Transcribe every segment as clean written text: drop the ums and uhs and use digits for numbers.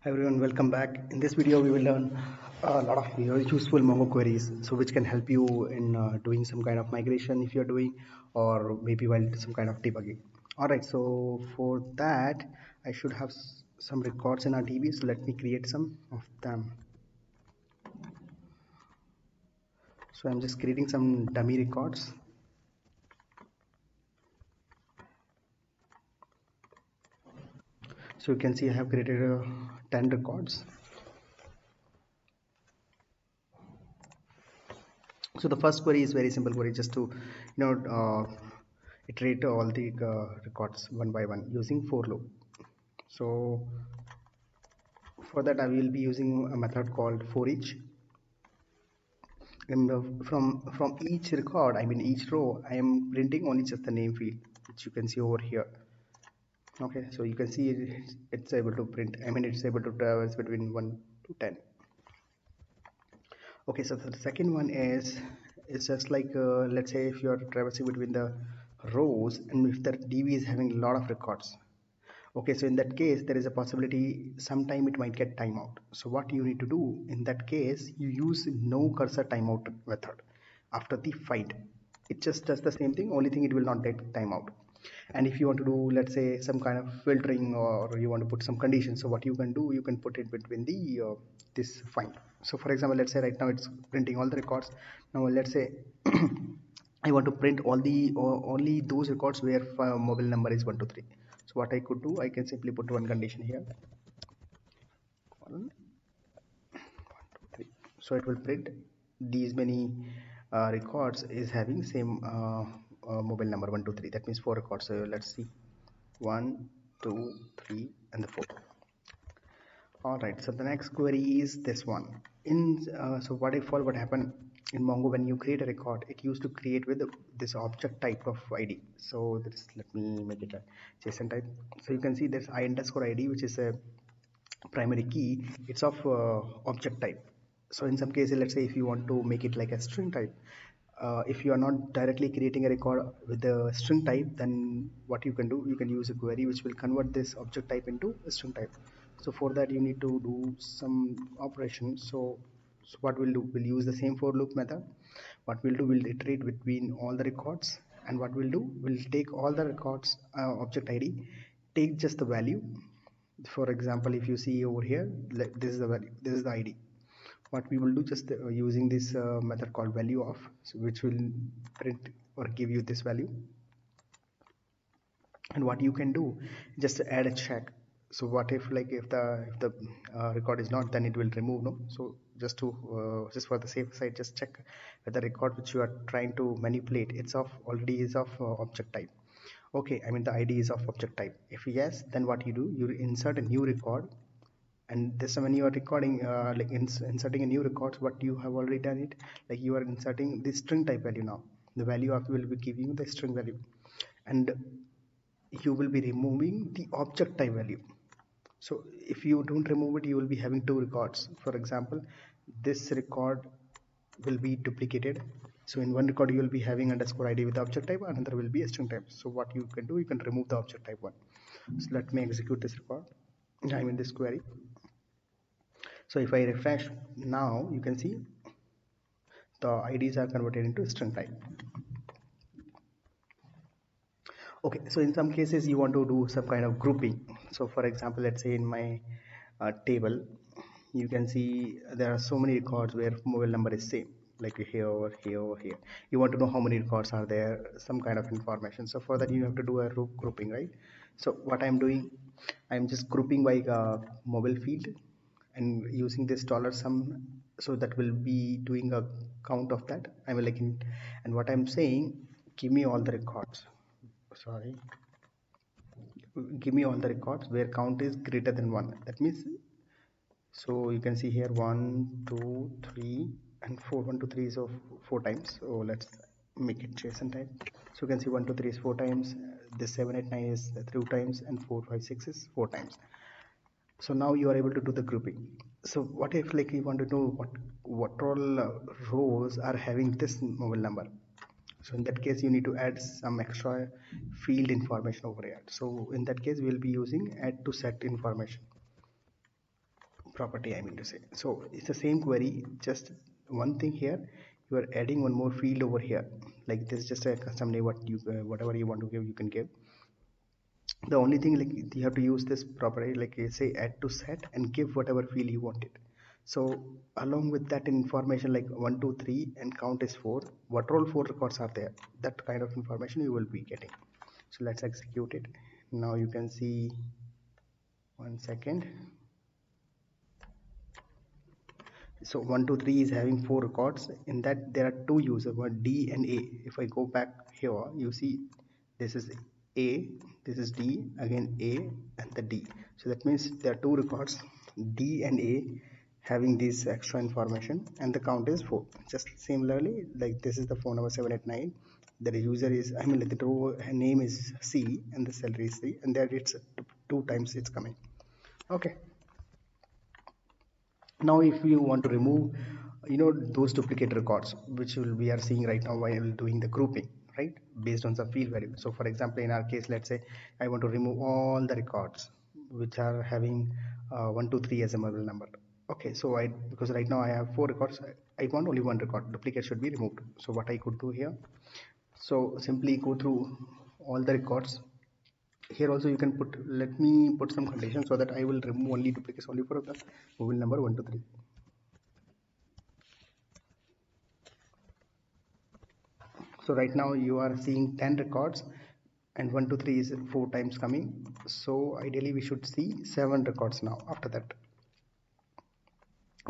Hi everyone, welcome back. In this video, we will learn a lot of very useful Mongo queries, so which can help you in doing some kind of migration if you're doing, or maybe while some kind of debugging. All right, so for that, I should have some records in our DB. So let me create some of them. So I'm just creating some dummy records. So you can see I have created 10 records. So the first query is very simple query, just to iterate all the records one by one using for loop. So for that I will be using a method called Foreach, and from each record, I mean each row, I am printing only just the name field, which you can see over here. Okay, so you can see it's able to print, I mean it's able to traverse between 1 to 10. Okay, so the second one is it's just like let's say if you are traversing between the rows and if the DB is having a lot of records. Okay, so in that case there is a possibility sometime it might get timeout. So what you need to do in that case, you use noCursorTimeout method after the find. It just does the same thing, only thing it will not get timeout. And if you want to do, let's say, some kind of filtering, or you want to put some conditions, so what you can do, you can put it between the this find. So for example, let's say right now it's printing all the records. Now let's say I want to print all the only those records where mobile number is 123. So what I could do, I can simply put one condition here, 1, 2, 3. So it will print these many records is having same mobile number 123. That means 4 records. So let's see, 1, 2, 3, and the 4. All right, so the next query is this one. So what happened in Mongo when you create a record, it used to create with this object type of ID. So let me make it a JSON type. So you can see this I underscore ID, which is a primary key. It's of object type. So in some cases, let's say if you want to make it like a string type, if you are not directly creating a record with the string type, then what you can do, you can use a query which will convert this object type into a string type. So for that you need to do some operations. So what we'll do, we'll use the same for loop method. What we'll do, we'll iterate between all the records, and what we'll do, we'll take all the records object ID, take just the value. For example, if you see over here, this is the value, this is the ID. What we will do, just using this method called value of, so which will print or give you this value. And what you can do, just add a check. So what if if the record is not, then it will remove, no? So just to just for the safe side, just check whether the record which you are trying to manipulate, it's of already is of object type. Okay, I mean the ID is of object type. If yes, then what you do, you insert a new record. And this, when you are recording inserting a new records, what you have already done it, like you are inserting the string type value. Now the value of will be giving you the string value, and you will be removing the object type value. So if you don't remove it, you will be having two records. For example, this record will be duplicated. So in one record you will be having underscore ID with object type, another will be a string type. So what you can do, you can remove the object type one. So let me execute this record, I mean this query. So if I refresh now, you can see the IDs are converted into string type. Okay, so in some cases you want to do some kind of grouping. So for example, let's say in my table, you can see there are so many records where mobile number is same, like here, over here, over here. You want to know how many records are there, some kind of information. So for that you have to do a grouping, right? So what I'm doing, I'm just grouping by mobile field and using this $sum. So that will be doing a count of that. I'm like and what I'm saying, give me all the records. Sorry, give me all the records where count is greater than 1. That means, so you can see here 1, 2, 3, and 4. 1, 2, 3 is of 4 times. So let's make it JSON type. So you can see 1, 2, 3 is 4 times. This 7, 8, 9 is 3 times, and 4, 5, 6 is 4 times. So now you are able to do the grouping. So what if like you want to know what all rows are having this mobile number? So in that case you need to add some extra field information over here. So in that case we'll be using add to set information. property I mean to say. So it's the same query, just one thing here, you are adding one more field over here. Like this is just a custom name, what you whatever you want to give, you can give. The only thing, like you have to use this property, like you say add to set and give whatever field you want it. So along with that information, like 1 2 3 and count is 4, what all 4 records are there, that kind of information you will be getting. So let's execute it. Now you can see, 1 second. So 1 2 3 is having 4 records. In that there are two users, one D and A. If I go back here, you see this is A, this is D, again A and the D. So that means there are two records, D and A, having this extra information, and the count is 4. Just similarly, like this is the phone number 789. The user is, I mean, like the row name is C and the salary is C, and there it's 2 times it's coming. Okay. Now if you want to remove, those duplicate records which we are seeing right now while doing the grouping, right, based on some field value. So for example, in our case, let's say I want to remove all the records which are having 1 2 3 as a mobile number. Okay, so because right now I have 4 records, I want only one record, duplicate should be removed. So what I could do here, so simply go through all the records. Here also you can put, let me put some conditions so that I will remove only duplicates only for the mobile number 1 2 3. So right now you are seeing 10 records and 1 2 3 is 4 times coming. So ideally we should see 7 records now after that.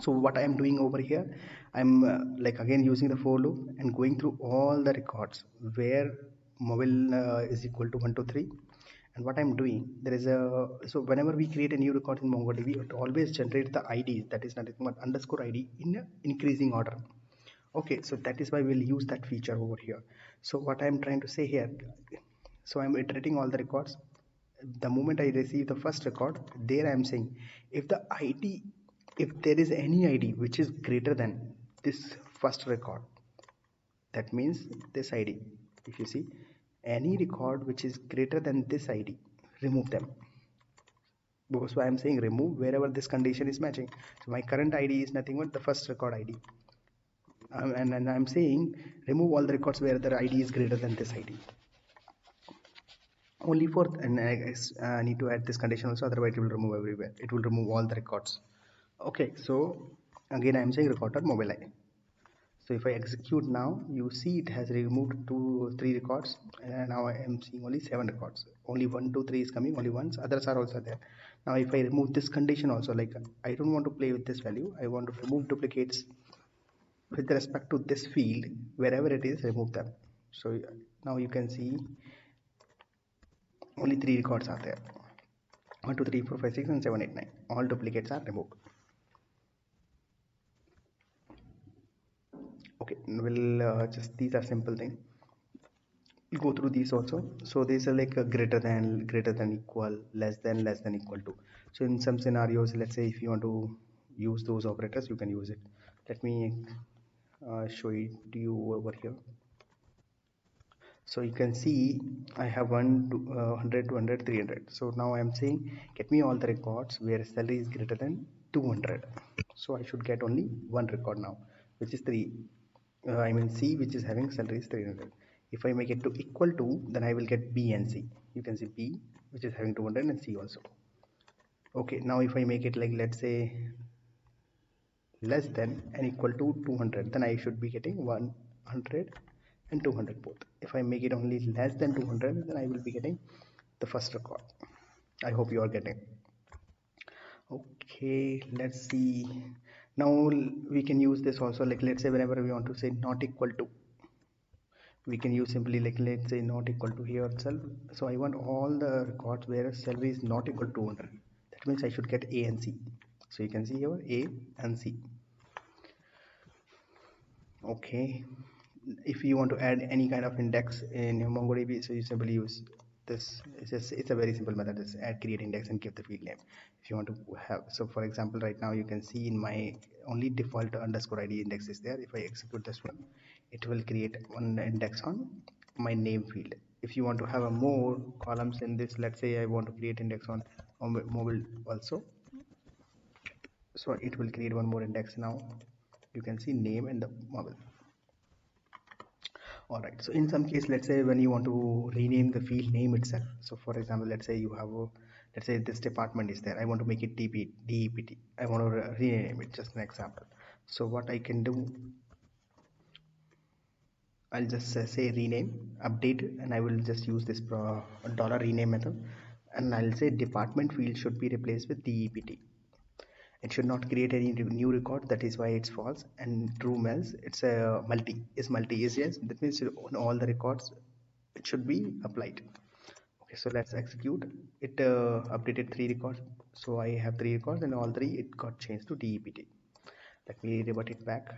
So what I am doing over here, I'm like again using the for loop and going through all the records where mobile is equal to 1 2 3. And what I'm doing, there is a, so whenever we create a new record in MongoDB, it always generates the IDs, that is nothing but underscore ID in increasing order. Okay, so that is why we'll use that feature over here. So what I'm trying to say here, so I'm iterating all the records. The moment I receive the first record, there I'm saying if the ID, if there is any ID which is greater than this first record, that means this ID, if you see any record which is greater than this ID, remove them. Because why I'm saying remove wherever this condition is matching. So my current ID is nothing but the first record ID. And I'm saying remove all the records where the ID is greater than this ID. Only for, and I need to add this condition also, otherwise it will remove everywhere. It will remove all the records. Okay, so again I'm saying record.mobile ID. So if I execute now, you see it has removed 2 3 records, and now I am seeing only 7 records. Only 1 2 3 is coming only once, others are also there. Now if I remove this condition also, like I don't want to play with this value, I want to remove duplicates with respect to this field, wherever it is, remove them. So now you can see only 3 records are there, 1 2 3 4 5 6 and 7 8 9. All duplicates are removed. Okay, we'll just, these are simple things, we'll go through these also. So these are like a greater than, equal, less than, equal to. So in some scenarios, let's say if you want to use those operators, you can use it. Let me show it to you over here. So you can see I have 100 200 300. So now I am saying get me all the records where salary is greater than 200. So I should get only one record now, which is 3, I mean C, which is having salary is 300. If I make it to equal to, then I will get B and C. You can see B, which is having 200, and C also. Okay, now if I make it like, let's say less than and equal to 200, then I should be getting 100 and 200 both. If I make it only less than 200, then I will be getting the first record. I hope you are getting. Okay, let's see. Now we can use this also, like let's say whenever we want to say not equal to, we can use simply like let's say not equal to here itself. So I want all the records where salary is not equal to 200. That means I should get A and C. So you can see here A and C. Okay, if you want to add any kind of index in your MongoDB, so you simply use this. It's a very simple method. It's add create index and give the field name. If you want to have, so for example, right now you can see in my only default underscore ID index is there. If I execute this one, it will create one index on my name field. If you want to have a more columns in this, let's say I want to create index on mobile also. So it will create one more index. Now you can see name and the mobile. All right, so in some case, let's say when you want to rename the field name itself. So for example, let's say you have a, let's say this department is there. I want to make it DEPT. I want to rename it, just an example. So what I can do, I'll just say rename, update, and I will just use this dollar rename method. And I'll say department field should be replaced with DEPT. It should not create any new record, that is why it's false. And true else, it's a multi is yes, that means on all the records it should be applied. Okay, so let's execute it. Updated 3 records, so I have 3 records and all 3 it got changed to DEPT. Let me revert it back.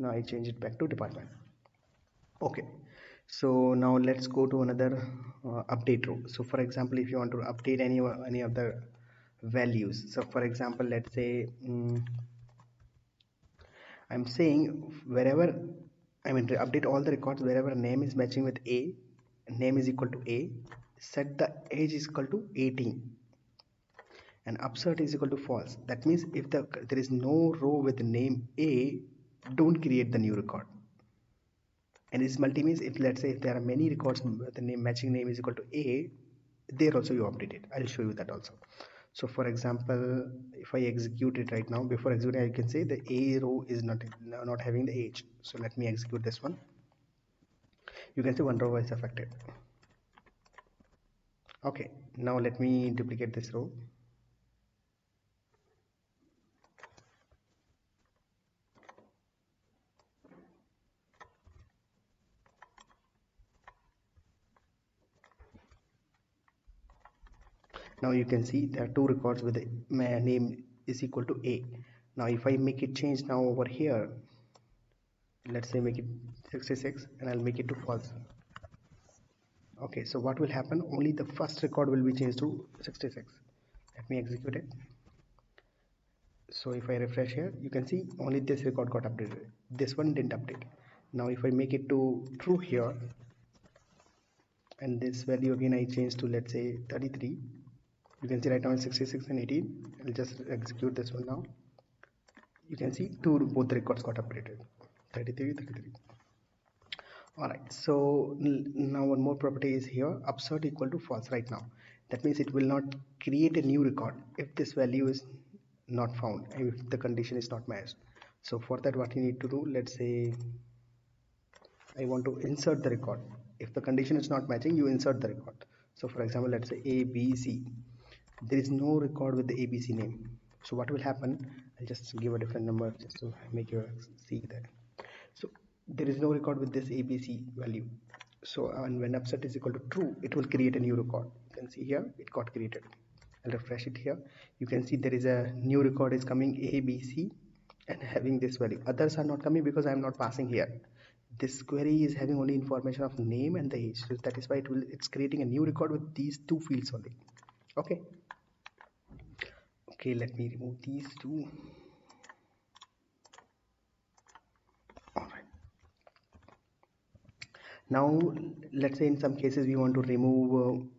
Now I change it back to department. Okay, so now let's go to another update row. So for example, if you want to update any of the values, so for example, let's say I'm saying wherever, I mean, update all the records wherever name is matching with A, name is equal to A, set the age is equal to 18 and upsert is equal to false. That means if there is no row with the name A, don't create the new record. And this multi means if, let's say, if there are many records the name matching name is equal to A, there also you update it. I'll show you that also. So for example, if I execute it right now, before executing I can say the A row is not having the age. So let me execute this one. You can see one row is affected. Okay, now let me duplicate this row. Now you can see there are 2 records with the name is equal to A. Now if I make it change now over here, let's say make it 66 and I'll make it to false. Okay, so what will happen, only the first record will be changed to 66. Let me execute it. So if I refresh here, you can see only this record got updated, this one didn't update. Now if I make it to true here and this value again I change to, let's say, 33, you can see right now it's 66 and 18. I'll just execute this one now. You can see both the records got updated, 33. All right, so now one more property is here, upsert equal to false right now. That means it will not create a new record if this value is not found, if the condition is not matched. So for that, what you need to do, let's say I want to insert the record. If the condition is not matching, you insert the record. So for example, let's say ABC. There is no record with the ABC name. So what will happen? I'll just give a different number just to make you see that. So there is no record with this ABC value. So and when upset is equal to true, it will create a new record. You can see here it got created. I'll refresh it here. You can see there is a new record is coming ABC and having this value. Others are not coming because I am not passing here. This query is having only information of name and the age. So that is why it's creating a new record with these 2 fields only. Okay. Okay, let me remove these 2. Now let's say in some cases we want to remove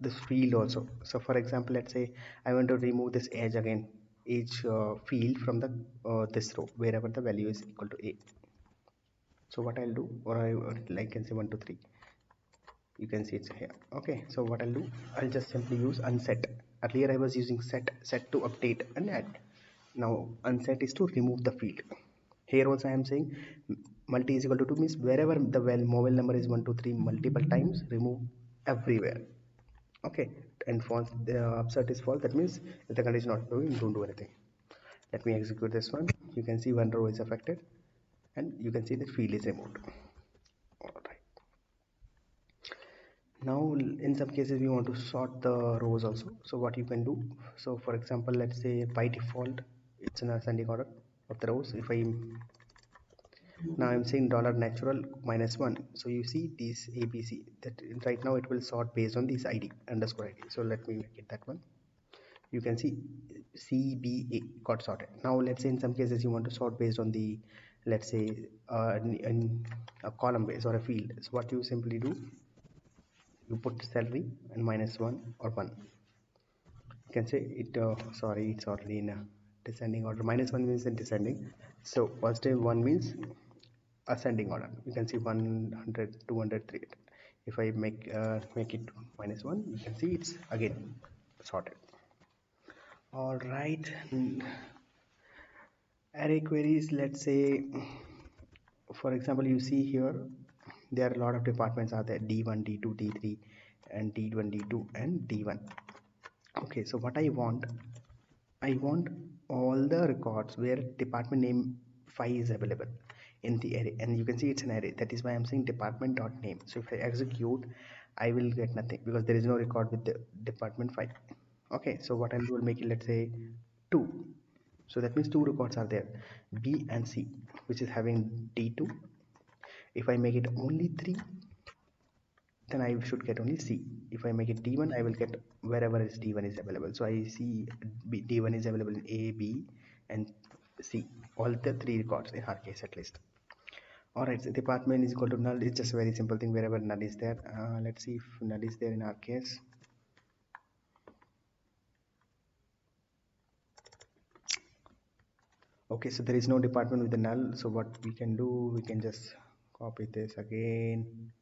this field also. So for example, let's say I want to remove this age again, age field from the this row wherever the value is equal to A. So what I'll do, or I can say 1 2 3, you can see it's here. Okay, so what I'll do, I'll just simply use unset. Earlier I was using set to update and add. Now unset is to remove the field. Here also I am saying multi is equal to 2 means wherever the mobile number is 1 2 3 multiple times, remove everywhere. Okay, and false, the upsert is false, that means if the condition is not doing, don't do anything. Let me execute this one. You can see one row is affected and you can see the field is removed. Alright, now in some cases we want to sort the rows also. So what you can do, so for example, let's say by default it's in ascending order of the rows. If I now I'm saying $natural -1, so you see these ABC, that right now it will sort based on this ID underscore ID. So let me make it that one. You can see CBA got sorted. Now let's say in some cases you want to sort based on the let's say in a column base or a field. So what you simply do, you put salary and -1 or 1. You can say it, sorry, it's already in a descending order. -1 means in descending, so positive 1 means ascending order. You can see 100, 200, 300. If I make it -1, you can see it's again sorted. All right. Array queries, let's say, for example, you see here there are a lot of departments are there, d1, d2, d3, and d1, d2, and d1. Okay, so what I want all the records where department name 5 is available in the array, and you can see it's an array. That is why I'm saying department.name. So if I execute, I will get nothing because there is no record with the department 5. Okay, so what I'll do, will make it, let's say, 2. So that means 2 records are there, B and C, which is having D2. If I make it only 3, then I should get only C. If I make it D1, I will get wherever is D1 is available. So I see D1 is available in A, B, and C. All the 3 records in our case at least. Alright, so department is equal to null. It's just a very simple thing wherever null is there. Let's see if null is there in our case. Okay, so there is no department with the null. So what we can do, we can just copy this again.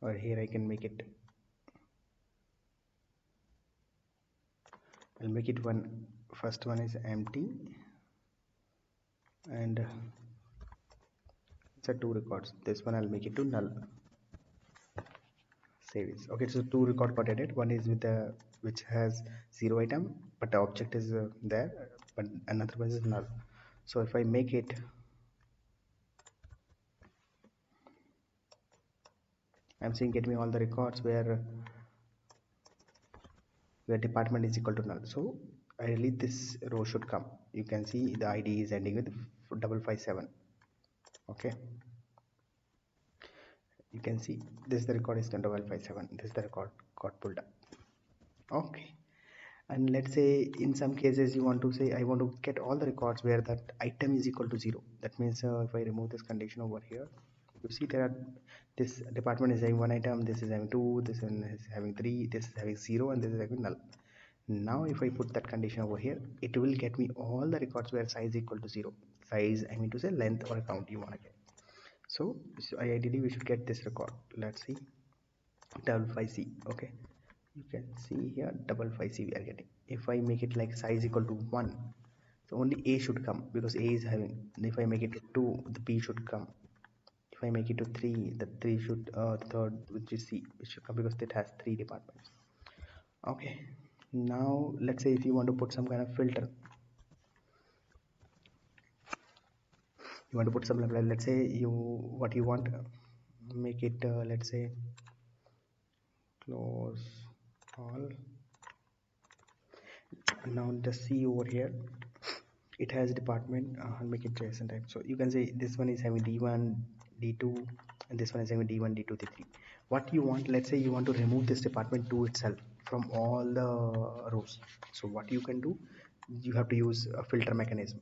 Or here I can make it, I'll make it one, first one is empty, and it's a 2 records. This one I'll make it to null. Save it. Okay, so 2 record got added. One is with the which has 0 item, but the object is there, but another one is null. So if I make it, I'm saying get me all the records where department is equal to null. So ideally this row should come. You can see the ID is ending with 557. Okay, you can see this, the record is 557. This is the record got pulled up. Okay, and let's say in some cases you want to say I want to get all the records where that item is equal to 0. That means if I remove this condition over here, you see there are, this department is having 1 item, this is having 2, this one is having 3, this is having 0, and this is having null. Now if I put that condition over here, it will get me all the records where size equal to 0. Size, I mean to say length or a count you want to get. So ideally we should get this record. Let's see, 5C. Okay, you can see here 5C we are getting. If I make it like size equal to 1, so only A should come because A is having. If I make it to 2, the B should come. If I make it to 3, the 3 should, third, which is C, which should come because it has 3 departments. Okay, now let's say if you want to put some kind of filter, you want to put some, let's say what you want, make it, let's say close all. Now just see over here, it has department. I'll make it JSON type. So you can say this one is having D1, D2, and this one is having D1, D2, D3. What you want, let's say you want to remove this department 2 itself from all the rows. So what you can do, you have to use a filter mechanism.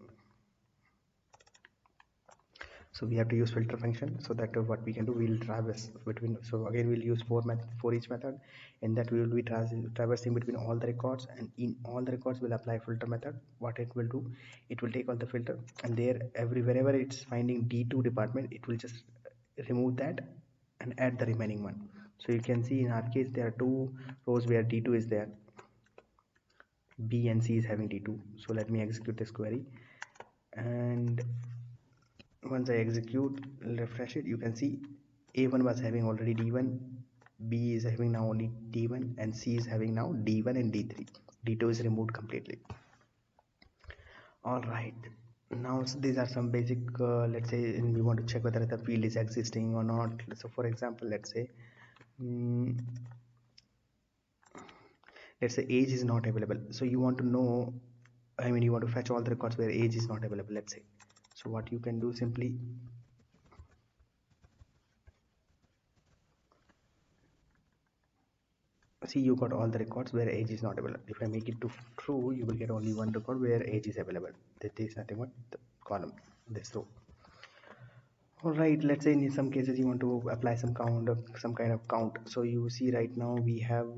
So we have to use filter function, so that what we can do, we'll traverse between. So again we'll use for each method, in that we will be traversing between all the records, and in all the records we'll apply filter method. What it will do, it will take all the filter, and there wherever it's finding D2 department, it will just remove that and add the remaining one. So you can see in our case there are 2 rows where D2 is there, B and C is having D2. So let me execute this query, and once I execute, refresh it, you can see A1 was having already D1, B is having now only D1, and C is having now D1 and D3. D2 is removed completely. Alright, now these are some basic, let's say we want to check whether the field is existing or not. So for example, let's say age is not available. So you want to know, I mean you want to fetch all the records where age is not available, let's say. So what you can do, simply see, you got all the records where age is not available. If I make it to true, you will get only one record where age is available. That is nothing but the column, this row. All right, let's say in some cases you want to apply some count, some kind of count. So you see right now we have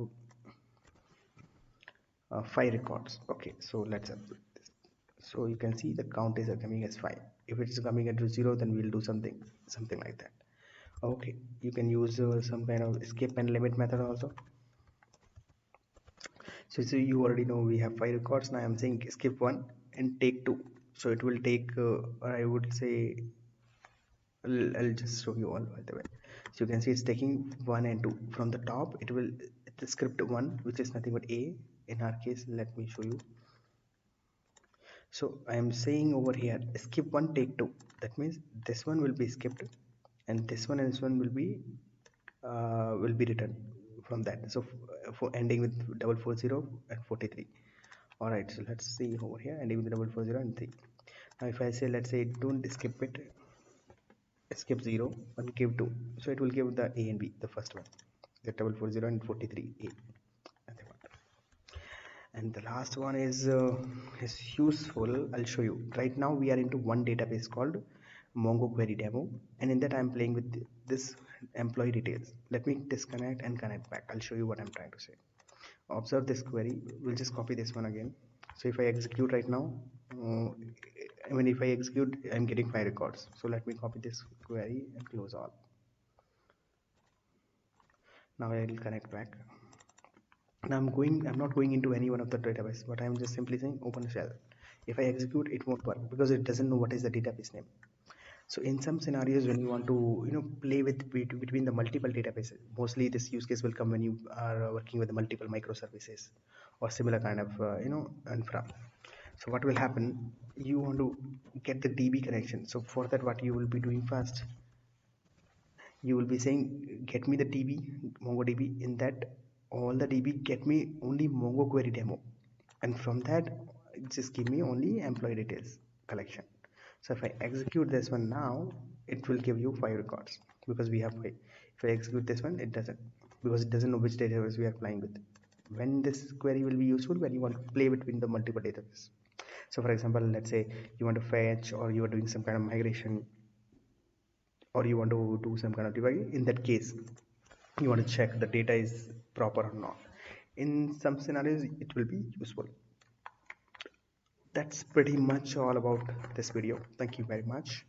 5 records. Okay, so let's update this. So you can see the count is coming as 5. If it is coming at 0, then we'll do something like that. Okay, you can use some kind of skip and limit method also. So you already know we have 5 records. Now I'm saying skip one and take 2. So it will take, or I would say, I'll just show you all by the way. So you can see it's taking 1 and 2 from the top. It will the script 1, which is nothing but a. In our case, let me show you. So I am saying over here skip 1 take 2. That means this one will be skipped and this one and this one will be written from that. So for ending with 440 and 43. All right, so let's see over here ending with 440 and 3. Now if I say, let's say, don't skip it, skip 0 and give 2, so it will give the a and b, the first one, the 440 and 43 a. And the last one is useful. I'll show you. Right now we are into one database called MongoQuery demo, and in that I'm playing with this employee details. Let me disconnect and connect back. I'll show you what I'm trying to say. Observe this query. We'll just copy this one again. So if I execute right now, if I execute, I'm getting 5 records. So let me copy this query and close all. Now I will connect back. Now I'm not going into any one of the database, but I'm just simply saying open shell. If I execute, it won't work because it doesn't know what is the database name. So in some scenarios, when you want to play with between the multiple databases, mostly this use case will come when you are working with multiple microservices or similar kind of infra. So what will happen, you want to get the DB connection. So for that, what you will be doing first, you will be saying get me the DB, MongoDB. In that, all the DB get me only Mongo query demo, and from that just give me only employee details collection. So if I execute this one now, it will give you 5 records because we have 5. If I execute this one, it doesn't, because it doesn't know which database we are playing with. When this query will be useful, when you want to play between the multiple databases. So for example, let's say you want to fetch, or you are doing some kind of migration, or you want to do some kind of debug. In that case, you want to check the data is proper or not. In some scenarios, it will be useful. That's pretty much all about this video. Thank you very much.